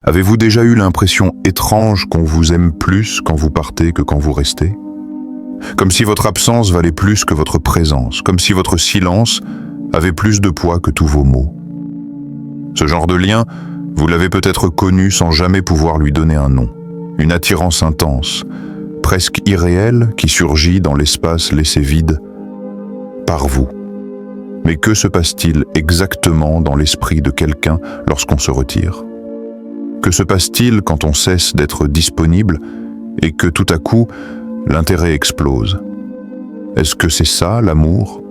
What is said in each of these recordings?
Avez-vous déjà eu l'impression étrange qu'on vous aime plus quand vous partez que quand vous restez? Comme si votre absence valait plus que votre présence, comme si votre silence avait plus de poids que tous vos mots. Ce genre de lien, vous l'avez peut-être connu sans jamais pouvoir lui donner un nom. Une attirance intense, presque irréelle, qui surgit dans l'espace laissé vide par vous. Mais que se passe-t-il exactement dans l'esprit de quelqu'un lorsqu'on se retire? Que se passe-t-il quand on cesse d'être disponible et que tout à coup, l'intérêt explose? Est-ce que c'est ça, l'amour?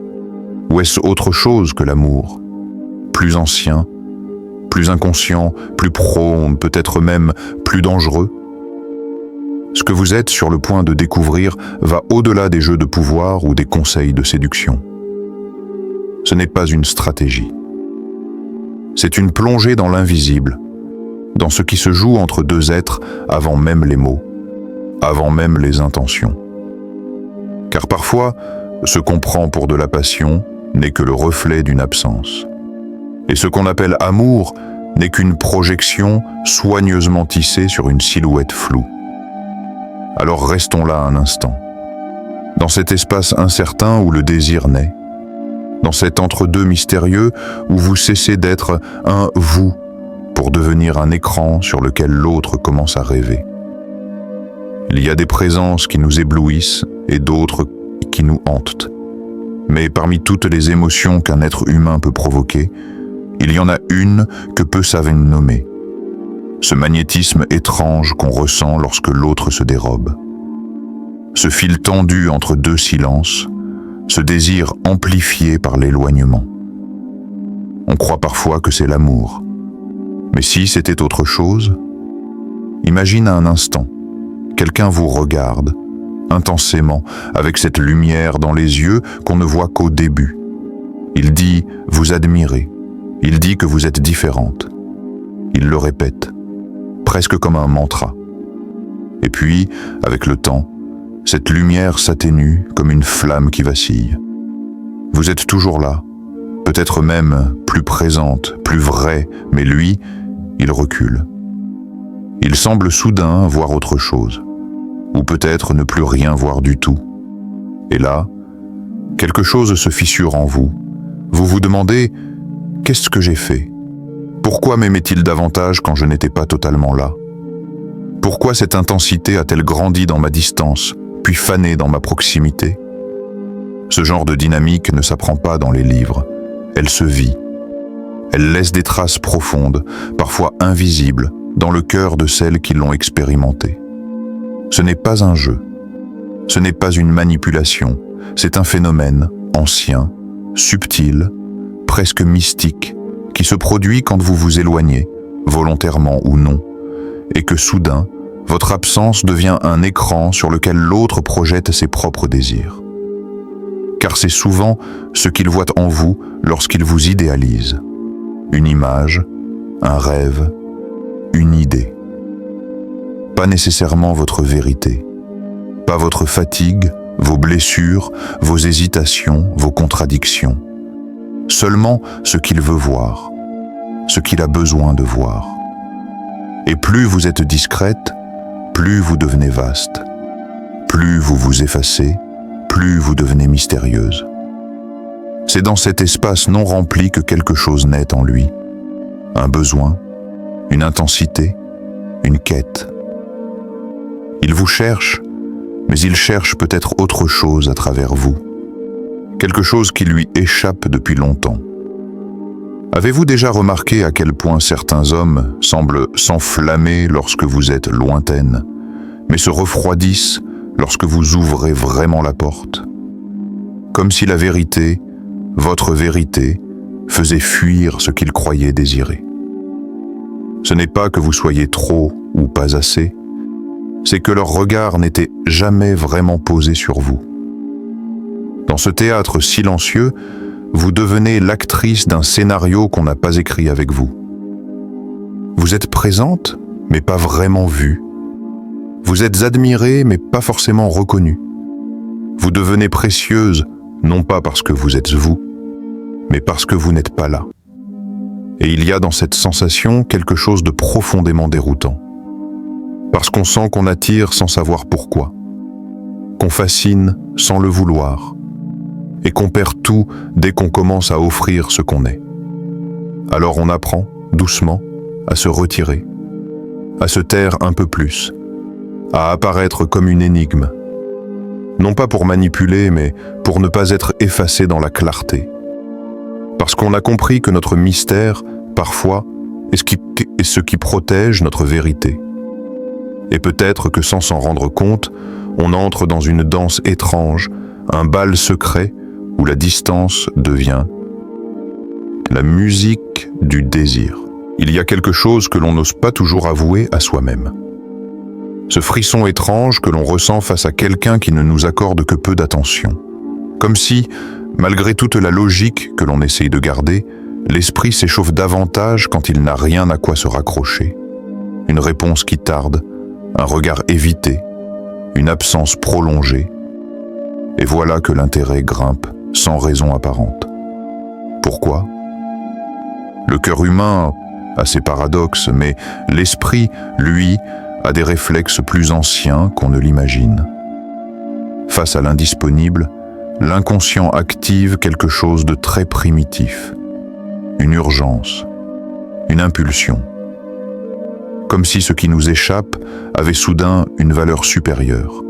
Ou est-ce autre chose que l'amour? Plus ancien, plus inconscient, plus prône, peut-être même plus dangereux? Ce que vous êtes sur le point de découvrir va au-delà des jeux de pouvoir ou des conseils de séduction. Ce n'est pas une stratégie. C'est une plongée dans l'invisible, dans ce qui se joue entre deux êtres avant même les mots, avant même les intentions. Car parfois, ce qu'on prend pour de la passion n'est que le reflet d'une absence. Et ce qu'on appelle amour n'est qu'une projection soigneusement tissée sur une silhouette floue. Alors restons là un instant, dans cet espace incertain où le désir naît, dans cet entre-deux mystérieux où vous cessez d'être un « vous » pour devenir un écran sur lequel l'autre commence à rêver. Il y a des présences qui nous éblouissent et d'autres qui nous hantent. Mais parmi toutes les émotions qu'un être humain peut provoquer, il y en a une que peu savent nommer. Ce magnétisme étrange qu'on ressent lorsque l'autre se dérobe. Ce fil tendu entre deux silences, ce désir amplifié par l'éloignement. On croit parfois que c'est l'amour. Mais si c'était autre chose, imagine un instant, quelqu'un vous regarde, intensément, avec cette lumière dans les yeux qu'on ne voit qu'au début. Il dit « vous admirez », il dit que vous êtes différente. Il le répète, presque comme un mantra. Et puis, avec le temps, cette lumière s'atténue comme une flamme qui vacille. Vous êtes toujours là, peut-être même plus présente, plus vraie, mais lui, il recule. Il semble soudain voir autre chose, ou peut-être ne plus rien voir du tout. Et là, quelque chose se fissure en vous. Vous vous demandez « Qu'est-ce que j'ai fait? Pourquoi m'aimait-il davantage quand je n'étais pas totalement là? Pourquoi cette intensité a-t-elle grandi dans ma distance, puis fané dans ma proximité ?» Ce genre de dynamique ne s'apprend pas dans les livres, elle se vit. Elle laisse des traces profondes, parfois invisibles, dans le cœur de celles qui l'ont expérimenté. Ce n'est pas un jeu, ce n'est pas une manipulation, c'est un phénomène ancien, subtil, presque mystique, qui se produit quand vous vous éloignez, volontairement ou non, et que soudain, votre absence devient un écran sur lequel l'autre projette ses propres désirs. Car c'est souvent ce qu'il voit en vous lorsqu'il vous idéalise. Une image, un rêve, une idée. Pas nécessairement votre vérité, pas votre fatigue, vos blessures, vos hésitations, vos contradictions. Seulement ce qu'il veut voir, ce qu'il a besoin de voir. Et plus vous êtes discrète, plus vous devenez vaste. Plus vous vous effacez, plus vous devenez mystérieuse. C'est dans cet espace non rempli que quelque chose naît en lui. Un besoin, une intensité, une quête. Il vous cherche, mais il cherche peut-être autre chose à travers vous. Quelque chose qui lui échappe depuis longtemps. Avez-vous déjà remarqué à quel point certains hommes semblent s'enflammer lorsque vous êtes lointaine, mais se refroidissent lorsque vous ouvrez vraiment la porte? Comme si la vérité, votre vérité, faisait fuir ce qu'ils croyaient désirer. Ce n'est pas que vous soyez trop ou pas assez, c'est que leur regard n'était jamais vraiment posé sur vous. Dans ce théâtre silencieux, vous devenez l'actrice d'un scénario qu'on n'a pas écrit avec vous. Vous êtes présente, mais pas vraiment vue. Vous êtes admirée, mais pas forcément reconnue. Vous devenez précieuse, non pas parce que vous êtes vous, mais parce que vous n'êtes pas là. Et il y a dans cette sensation quelque chose de profondément déroutant. Parce qu'on sent qu'on attire sans savoir pourquoi, qu'on fascine sans le vouloir, et qu'on perd tout dès qu'on commence à offrir ce qu'on est. Alors on apprend, doucement, à se retirer, à se taire un peu plus, à apparaître comme une énigme. Non pas pour manipuler, mais pour ne pas être effacé dans la clarté. Parce qu'on a compris que notre mystère, parfois, est ce qui protège notre vérité. Et peut-être que sans s'en rendre compte, on entre dans une danse étrange, un bal secret où la distance devient la musique du désir. Il y a quelque chose que l'on n'ose pas toujours avouer à soi-même. Ce frisson étrange que l'on ressent face à quelqu'un qui ne nous accorde que peu d'attention. Comme si, malgré toute la logique que l'on essaye de garder, l'esprit s'échauffe davantage quand il n'a rien à quoi se raccrocher. Une réponse qui tarde, un regard évité, une absence prolongée. Et voilà que l'intérêt grimpe sans raison apparente. Pourquoi ? Le cœur humain a ses paradoxes, mais l'esprit, lui, a des réflexes plus anciens qu'on ne l'imagine. Face à l'indisponible, l'inconscient active quelque chose de très primitif. Une urgence, une impulsion. Comme si ce qui nous échappe avait soudain une valeur supérieure.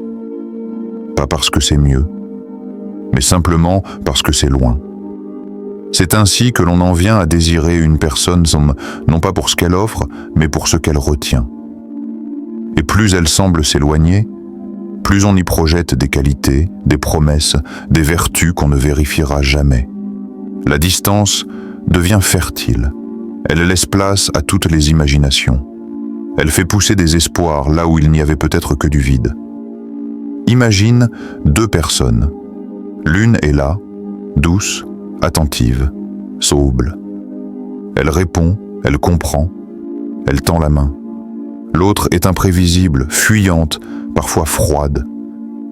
Pas parce que c'est mieux, mais simplement parce que c'est loin. C'est ainsi que l'on en vient à désirer une personne non pas pour ce qu'elle offre, mais pour ce qu'elle retient. Et plus elle semble s'éloigner, plus on y projette des qualités, des promesses, des vertus qu'on ne vérifiera jamais. La distance devient fertile. Elle laisse place à toutes les imaginations. Elle fait pousser des espoirs là où il n'y avait peut-être que du vide. Imagine deux personnes. L'une est là, douce, attentive, souple. Elle répond, elle comprend, elle tend la main. L'autre est imprévisible, fuyante, parfois froide.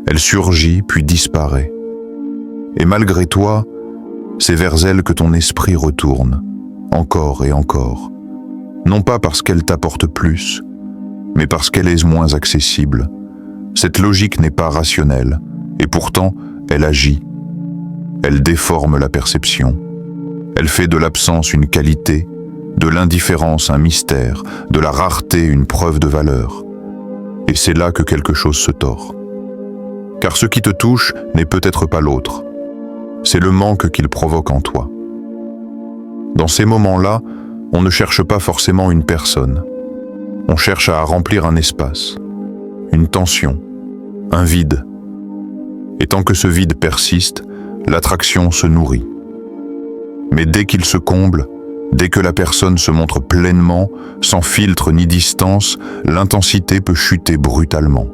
Elle surgit puis disparaît. Et malgré toi, c'est vers elle que ton esprit retourne, encore et encore. Non pas parce qu'elle t'apporte plus, mais parce qu'elle est moins accessible. Cette logique n'est pas rationnelle, et pourtant, elle agit. Elle déforme la perception. Elle fait de l'absence une qualité, de l'indifférence un mystère, de la rareté une preuve de valeur. Et c'est là que quelque chose se tord. Car ce qui te touche n'est peut-être pas l'autre. C'est le manque qu'il provoque en toi. Dans ces moments-là, on ne cherche pas forcément une personne. On cherche à remplir un espace, une tension, un vide. Et tant que ce vide persiste, l'attraction se nourrit. Mais dès qu'il se comble, dès que la personne se montre pleinement, sans filtre ni distance, l'intensité peut chuter brutalement.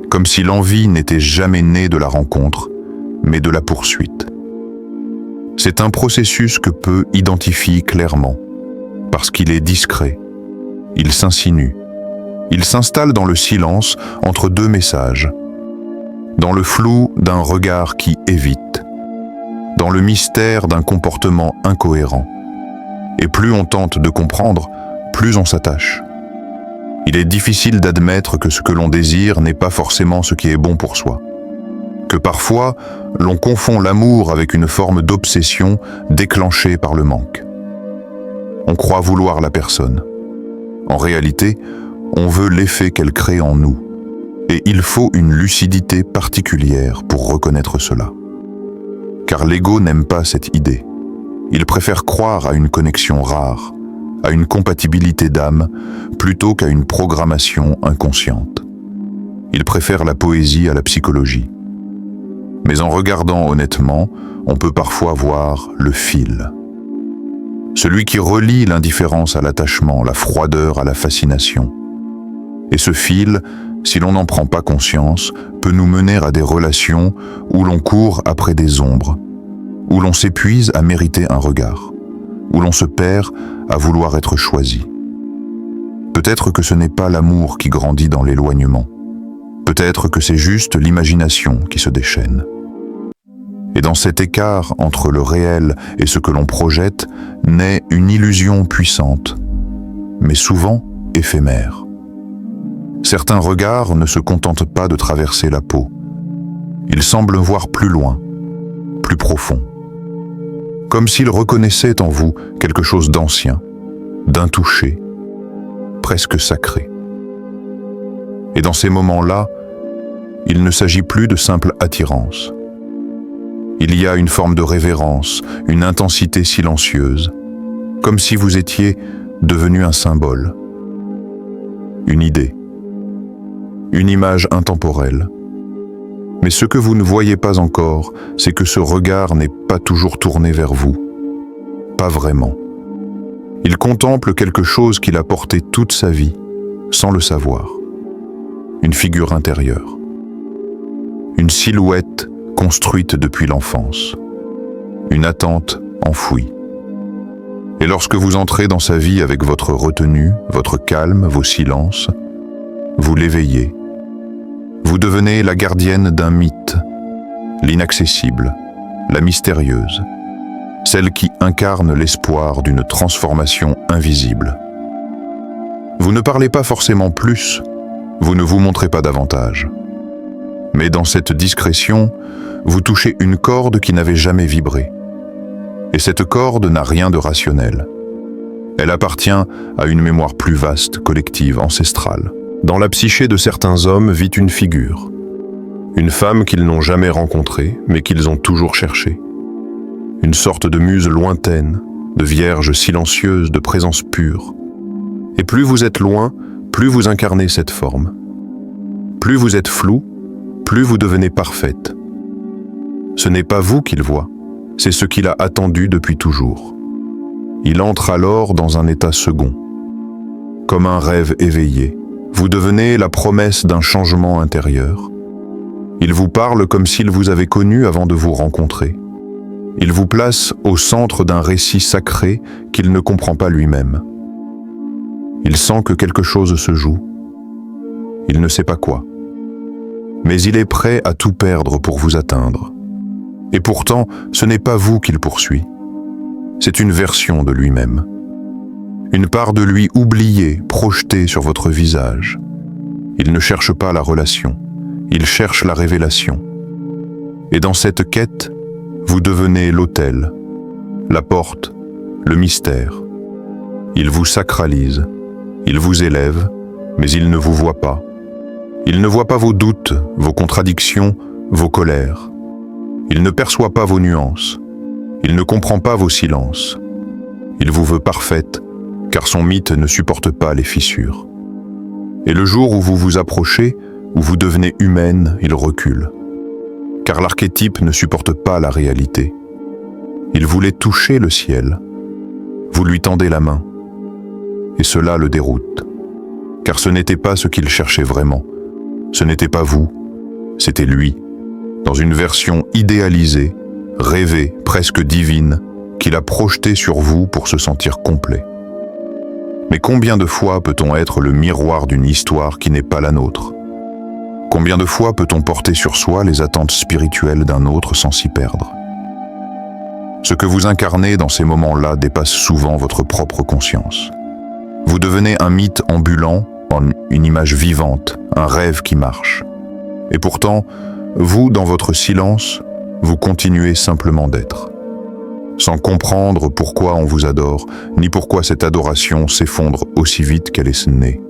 Comme si l'envie n'était jamais née de la rencontre, mais de la poursuite. C'est un processus que peu identifient clairement, parce qu'il est discret. Il s'insinue. Il s'installe dans le silence entre deux messages, dans le flou d'un regard qui évite, dans le mystère d'un comportement incohérent. Et plus on tente de comprendre, plus on s'attache. Il est difficile d'admettre que ce que l'on désire n'est pas forcément ce qui est bon pour soi. Que parfois, l'on confond l'amour avec une forme d'obsession déclenchée par le manque. On croit vouloir la personne. En réalité, on veut l'effet qu'elle crée en nous. Et il faut une lucidité particulière pour reconnaître cela. Car l'ego n'aime pas cette idée. Il préfère croire à une connexion rare, à une compatibilité d'âme, plutôt qu'à une programmation inconsciente. Il préfère la poésie à la psychologie. Mais en regardant honnêtement, on peut parfois voir le fil. Celui qui relie l'indifférence à l'attachement, la froideur à la fascination. Et ce fil, si l'on n'en prend pas conscience, peut nous mener à des relations où l'on court après des ombres, où l'on s'épuise à mériter un regard, où l'on se perd à vouloir être choisi. Peut-être que ce n'est pas l'amour qui grandit dans l'éloignement. Peut-être que c'est juste l'imagination qui se déchaîne. Et dans cet écart entre le réel et ce que l'on projette naît une illusion puissante, mais souvent éphémère. Certains regards ne se contentent pas de traverser la peau. Ils semblent voir plus loin, plus profond. Comme s'ils reconnaissaient en vous quelque chose d'ancien, d'intouché, presque sacré. Et dans ces moments-là, il ne s'agit plus de simple attirance. Il y a une forme de révérence, une intensité silencieuse, comme si vous étiez devenu un symbole, une idée, une image intemporelle. Mais ce que vous ne voyez pas encore, c'est que ce regard n'est pas toujours tourné vers vous. Pas vraiment. Il contemple quelque chose qu'il a porté toute sa vie, sans le savoir. Une figure intérieure. Une silhouette construite depuis l'enfance. Une attente enfouie. Et lorsque vous entrez dans sa vie avec votre retenue, votre calme, vos silences, vous l'éveillez. Vous devenez la gardienne d'un mythe, l'inaccessible, la mystérieuse, celle qui incarne l'espoir d'une transformation invisible. Vous ne parlez pas forcément plus, vous ne vous montrez pas davantage. Mais dans cette discrétion, vous touchez une corde qui n'avait jamais vibré. Et cette corde n'a rien de rationnel. Elle appartient à une mémoire plus vaste, collective, ancestrale. Dans la psyché de certains hommes vit une figure. Une femme qu'ils n'ont jamais rencontrée, mais qu'ils ont toujours cherchée. Une sorte de muse lointaine, de vierge silencieuse, de présence pure. Et plus vous êtes loin, plus vous incarnez cette forme. Plus vous êtes flou, plus vous devenez parfaite. Ce n'est pas vous qu'il voit, c'est ce qu'il a attendu depuis toujours. Il entre alors dans un état second. Comme un rêve éveillé, vous devenez la promesse d'un changement intérieur. Il vous parle comme s'il vous avait connu avant de vous rencontrer. Il vous place au centre d'un récit sacré qu'il ne comprend pas lui-même. Il sent que quelque chose se joue. Il ne sait pas quoi. Mais il est prêt à tout perdre pour vous atteindre. Et pourtant, ce n'est pas vous qu'il poursuit. C'est une version de lui-même. Une part de lui oubliée, projetée sur votre visage. Il ne cherche pas la relation, il cherche la révélation. Et dans cette quête, vous devenez l'autel, la porte, le mystère. Il vous sacralise, il vous élève, mais il ne vous voit pas. Il ne voit pas vos doutes, vos contradictions, vos colères. Il ne perçoit pas vos nuances. Il ne comprend pas vos silences. Il vous veut parfaite, car son mythe ne supporte pas les fissures. Et le jour où vous vous approchez, où vous devenez humaine, il recule. Car l'archétype ne supporte pas la réalité. Il voulait toucher le ciel. Vous lui tendez la main. Et cela le déroute. Car ce n'était pas ce qu'il cherchait vraiment. Ce n'était pas vous, c'était lui, dans une version idéalisée, rêvée, presque divine, qu'il a projetée sur vous pour se sentir complet. Mais combien de fois peut-on être le miroir d'une histoire qui n'est pas la nôtre? Combien de fois peut-on porter sur soi les attentes spirituelles d'un autre sans s'y perdre? Ce que vous incarnez dans ces moments-là dépasse souvent votre propre conscience. Vous devenez un mythe ambulant, une image vivante, un rêve qui marche. Et pourtant, vous, dans votre silence, vous continuez simplement d'être. Sans comprendre pourquoi on vous adore, ni pourquoi cette adoration s'effondre aussi vite qu'elle est née.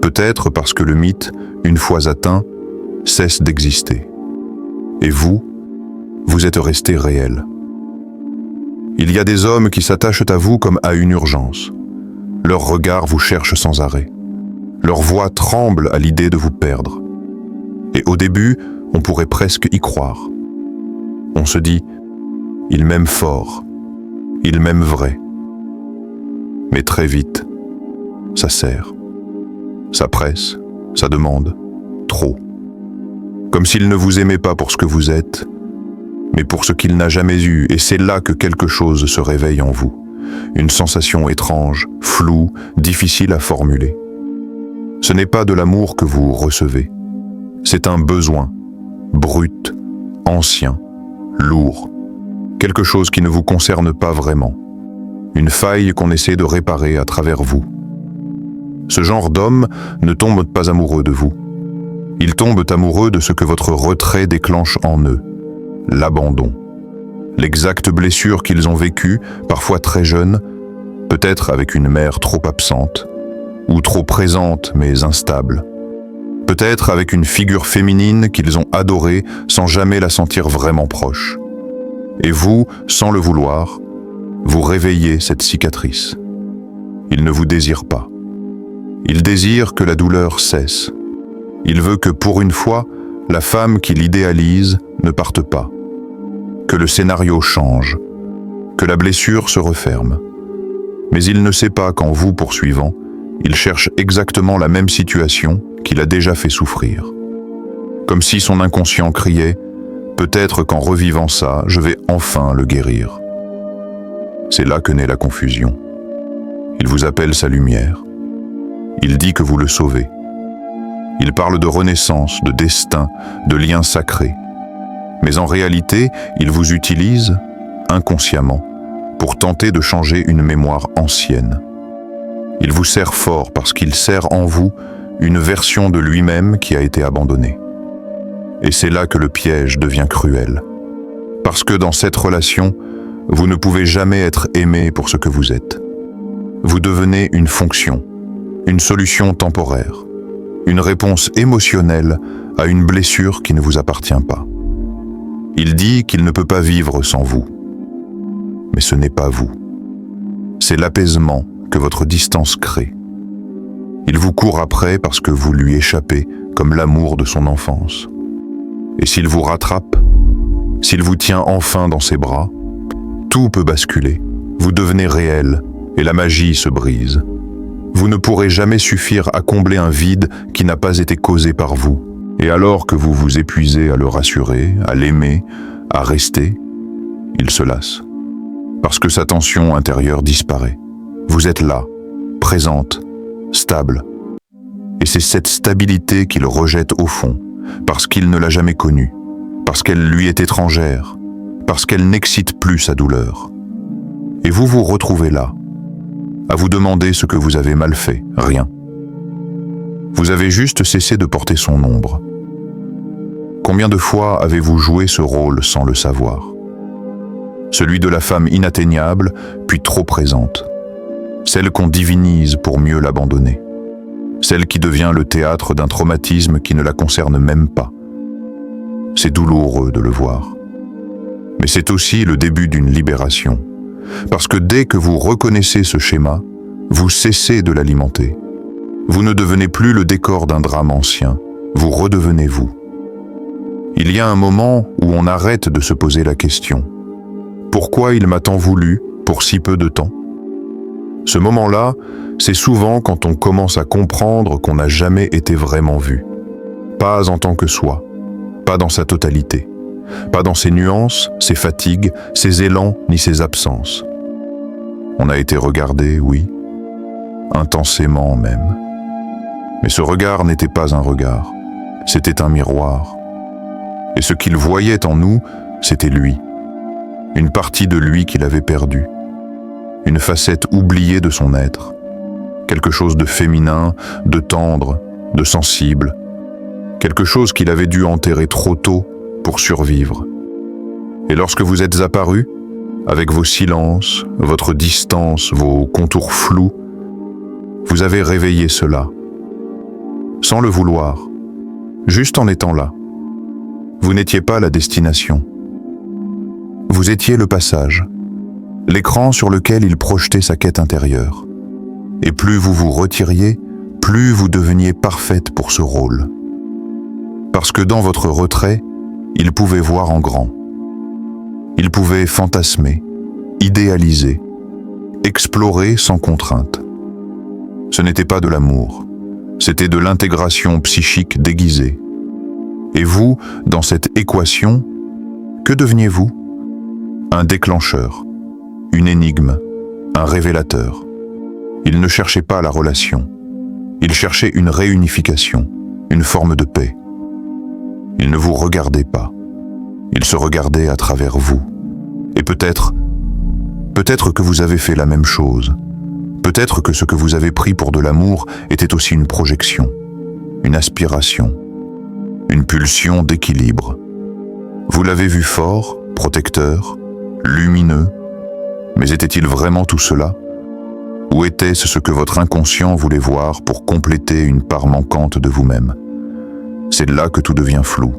Peut-être parce que le mythe, une fois atteint, cesse d'exister. Et vous, vous êtes resté réel. Il y a des hommes qui s'attachent à vous comme à une urgence. Leur regard vous cherche sans arrêt. Leur voix tremble à l'idée de vous perdre. Et au début, on pourrait presque y croire. On se dit, il m'aime fort, il m'aime vrai. Mais très vite, ça serre. Ça presse, ça demande, trop. Comme s'il ne vous aimait pas pour ce que vous êtes, mais pour ce qu'il n'a jamais eu, et c'est là que quelque chose se réveille en vous. Une sensation étrange, floue, difficile à formuler. Ce n'est pas de l'amour que vous recevez. C'est un besoin, brut, ancien, lourd, quelque chose qui ne vous concerne pas vraiment, une faille qu'on essaie de réparer à travers vous. Ce genre d'homme ne tombe pas amoureux de vous. Ils tombent amoureux de ce que votre retrait déclenche en eux, l'abandon. L'exacte blessure qu'ils ont vécue, parfois très jeunes, peut-être avec une mère trop absente, ou trop présente mais instable. Peut-être avec une figure féminine qu'ils ont adorée sans jamais la sentir vraiment proche. Et vous, sans le vouloir, vous réveillez cette cicatrice. Il ne vous désire pas. Il désire que la douleur cesse. Il veut que pour une fois, la femme qu'il idéalise ne parte pas. Que le scénario change. Que la blessure se referme. Mais il ne sait pas qu'en vous poursuivant, il cherche exactement la même situation qu'il a déjà fait souffrir. Comme si son inconscient criait « Peut-être qu'en revivant ça, je vais enfin le guérir ». C'est là que naît la confusion. Il vous appelle sa lumière. Il dit que vous le sauvez. Il parle de renaissance, de destin, de liens sacrés. Mais en réalité, il vous utilise, inconsciemment, pour tenter de changer une mémoire ancienne. Il vous sert fort parce qu'il sert en vous une version de lui-même qui a été abandonnée. Et c'est là que le piège devient cruel. Parce que dans cette relation, vous ne pouvez jamais être aimé pour ce que vous êtes. Vous devenez une fonction, une solution temporaire, une réponse émotionnelle à une blessure qui ne vous appartient pas. Il dit qu'il ne peut pas vivre sans vous. Mais ce n'est pas vous. C'est l'apaisement que votre distance crée. Il vous court après parce que vous lui échappez comme l'amour de son enfance. Et s'il vous rattrape, s'il vous tient enfin dans ses bras, tout peut basculer. Vous devenez réel et la magie se brise. Vous ne pourrez jamais suffire à combler un vide qui n'a pas été causé par vous. Et alors que vous vous épuisez à le rassurer, à l'aimer, à rester, il se lasse. Parce que sa tension intérieure disparaît. Vous êtes là, présente, stable. Et c'est cette stabilité qu'il rejette au fond, parce qu'il ne l'a jamais connue, parce qu'elle lui est étrangère, parce qu'elle n'excite plus sa douleur. Et vous vous retrouvez là, à vous demander ce que vous avez mal fait, rien. Vous avez juste cessé de porter son ombre. Combien de fois avez-vous joué ce rôle sans le savoir? Celui de la femme inatteignable, puis trop présente. Celle qu'on divinise pour mieux l'abandonner. Celle qui devient le théâtre d'un traumatisme qui ne la concerne même pas. C'est douloureux de le voir. Mais c'est aussi le début d'une libération. Parce que dès que vous reconnaissez ce schéma, vous cessez de l'alimenter. Vous ne devenez plus le décor d'un drame ancien, vous redevenez vous. Il y a un moment où on arrête de se poser la question. Pourquoi il m'a tant voulu pour si peu de temps? Ce moment-là, c'est souvent quand on commence à comprendre qu'on n'a jamais été vraiment vu. Pas en tant que soi, pas dans sa totalité, pas dans ses nuances, ses fatigues, ses élans ni ses absences. On a été regardé, oui, intensément même. Mais ce regard n'était pas un regard, c'était un miroir. Et ce qu'il voyait en nous, c'était lui. Une partie de lui qu'il avait perdue. Une facette oubliée de son être. Quelque chose de féminin, de tendre, de sensible. Quelque chose qu'il avait dû enterrer trop tôt pour survivre. Et lorsque vous êtes apparu, avec vos silences, votre distance, vos contours flous, vous avez réveillé cela. Sans le vouloir, juste en étant là. Vous n'étiez pas la destination. Vous étiez le passage, l'écran sur lequel il projetait sa quête intérieure. Et plus vous vous retiriez, plus vous deveniez parfaite pour ce rôle. Parce que dans votre retrait, il pouvait voir en grand. Il pouvait fantasmer, idéaliser, explorer sans contrainte. Ce n'était pas de l'amour, c'était de l'intégration psychique déguisée. Et vous, dans cette équation, que deveniez-vous? Un déclencheur, une énigme, un révélateur. Il ne cherchait pas la relation, il cherchait une réunification, une forme de paix. Il ne vous regardait pas, Il se regardait à travers vous. Et peut-être que vous avez fait la même chose. Peut-être que ce que vous avez pris pour de l'amour était aussi une projection, une aspiration, une pulsion d'équilibre. Vous l'avez vu fort, protecteur, lumineux, mais était-il vraiment tout cela? Ou était-ce ce que votre inconscient voulait voir pour compléter une part manquante de vous-même? C'est là que tout devient flou.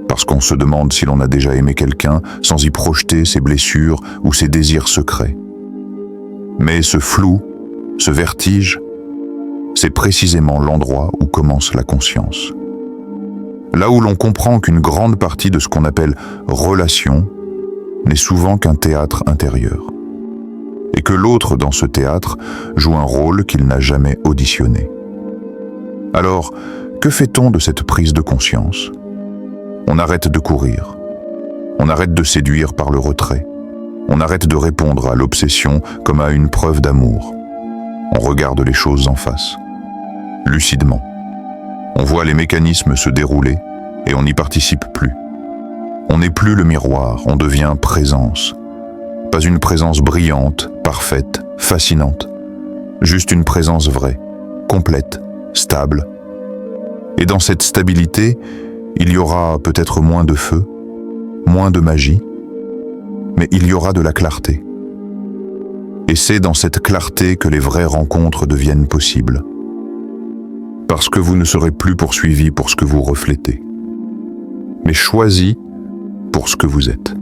Parce qu'on se demande si l'on a déjà aimé quelqu'un sans y projeter ses blessures ou ses désirs secrets. Mais ce flou, ce vertige, c'est précisément l'endroit où commence la conscience. Là où l'on comprend qu'une grande partie de ce qu'on appelle relation n'est souvent qu'un théâtre intérieur. Et que l'autre dans ce théâtre joue un rôle qu'il n'a jamais auditionné. Alors, que fait-on de cette prise de conscience? On arrête de courir. On arrête de séduire par le retrait. On arrête de répondre à l'obsession comme à une preuve d'amour. On regarde les choses en face, lucidement. On voit les mécanismes se dérouler et on n'y participe plus. On n'est plus le miroir, on devient présence. Pas une présence brillante, parfaite, fascinante. Juste une présence vraie, complète, stable. Et dans cette stabilité, il y aura peut-être moins de feu, moins de magie, mais il y aura de la clarté. Et c'est dans cette clarté que les vraies rencontres deviennent possibles. Parce que vous ne serez plus poursuivi pour ce que vous reflétez, mais choisi pour ce que vous êtes.